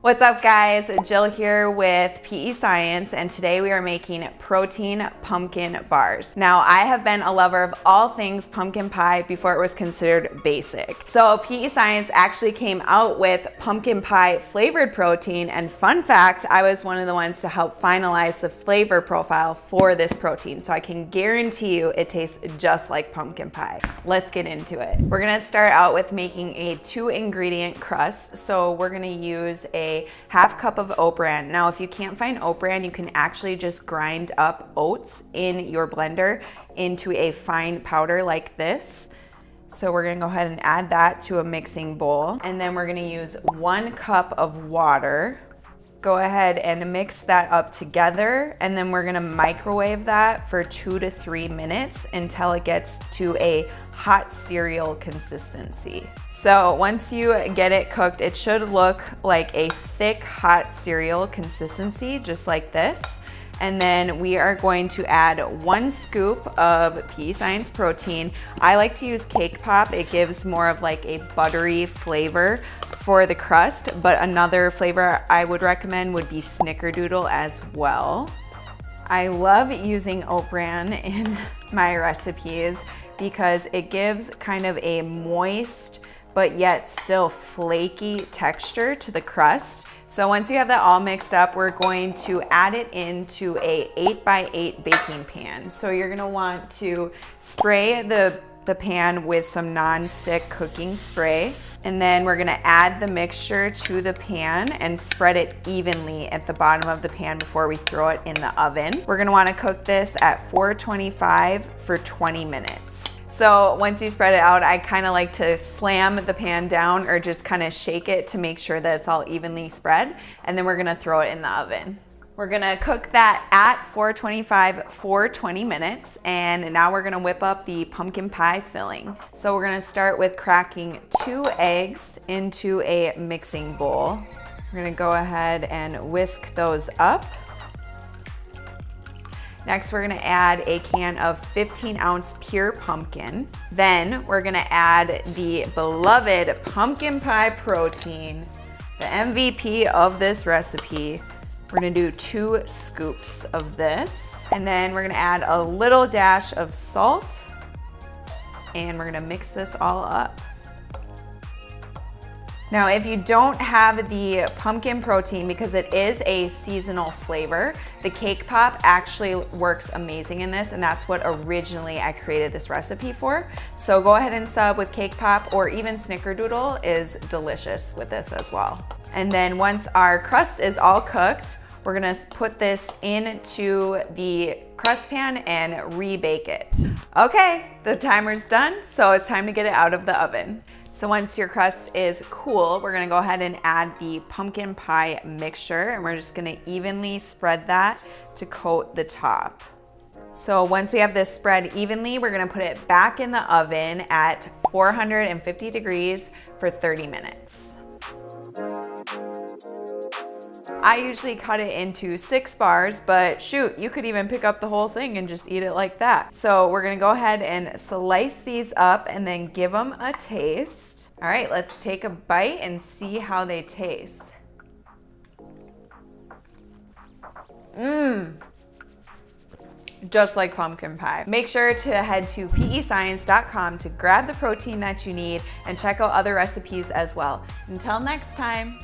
What's up guys, Jill here with PE Science, and today we are making protein pumpkin bars. Now I have been a lover of all things pumpkin pie before it was considered basic. So PE Science actually came out with pumpkin pie flavored protein, and fun fact, I was one of the ones to help finalize the flavor profile for this protein. So I can guarantee you it tastes just like pumpkin pie. Let's get into it. We're gonna start out with making a 2-ingredient crust. So we're gonna use a half cup of oat bran. Now, if you can't find oat bran, you can actually just grind up oats in your blender into a fine powder like this. So we're gonna go ahead and add that to a mixing bowl. And then we're gonna use 1 cup of water. Go ahead and mix that up together, and then we're gonna microwave that for 2 to 3 minutes until it gets to a hot cereal consistency. So once you get it cooked, it should look like a thick hot cereal consistency, just like this. And then we are going to add 1 scoop of PE Science protein. I like to use Cake Pop. It gives more of like a buttery flavor for the crust, but another flavor I would recommend would be Snickerdoodle as well. I love using oat bran in my recipes because it gives kind of a moist but yet still flaky texture to the crust. So once you have that all mixed up, we're going to add it into a 8x8 baking pan. So you're gonna want to spray the pan with some non-stick cooking spray. And then we're gonna add the mixture to the pan and spread it evenly at the bottom of the pan before we throw it in the oven. We're gonna wanna cook this at 425 for 20 minutes. So once you spread it out, I kind of like to slam the pan down or just kind of shake it to make sure that it's all evenly spread. And then we're gonna throw it in the oven. We're gonna cook that at 425 for 20 minutes, and now we're gonna whip up the pumpkin pie filling. So we're gonna start with cracking 2 eggs into a mixing bowl. We're gonna go ahead and whisk those up. Next, we're gonna add a can of 15-ounce pure pumpkin. Then we're gonna add the beloved pumpkin pie protein, the MVP of this recipe. We're gonna do 2 scoops of this. And then we're gonna add a little dash of salt, and we're gonna mix this all up. Now, if you don't have the pumpkin protein, because it is a seasonal flavor, the Cake Pop actually works amazing in this, and that's what originally I created this recipe for. So go ahead and sub with Cake Pop, or even Snickerdoodle is delicious with this as well. And then once our crust is all cooked, we're gonna put this into the crust pan and rebake it. Okay, the timer's done, so it's time to get it out of the oven. So once your crust is cool, we're gonna go ahead and add the pumpkin pie mixture, and we're just gonna evenly spread that to coat the top. So once we have this spread evenly, we're gonna put it back in the oven at 450 degrees for 30 minutes. I usually cut it into 6 bars, but shoot, you could even pick up the whole thing and just eat it like that. So we're gonna go ahead and slice these up and then give them a taste. All right, let's take a bite and see how they taste. Just like pumpkin pie. Make sure to head to pescience.com to grab the protein that you need and check out other recipes as well. Until next time.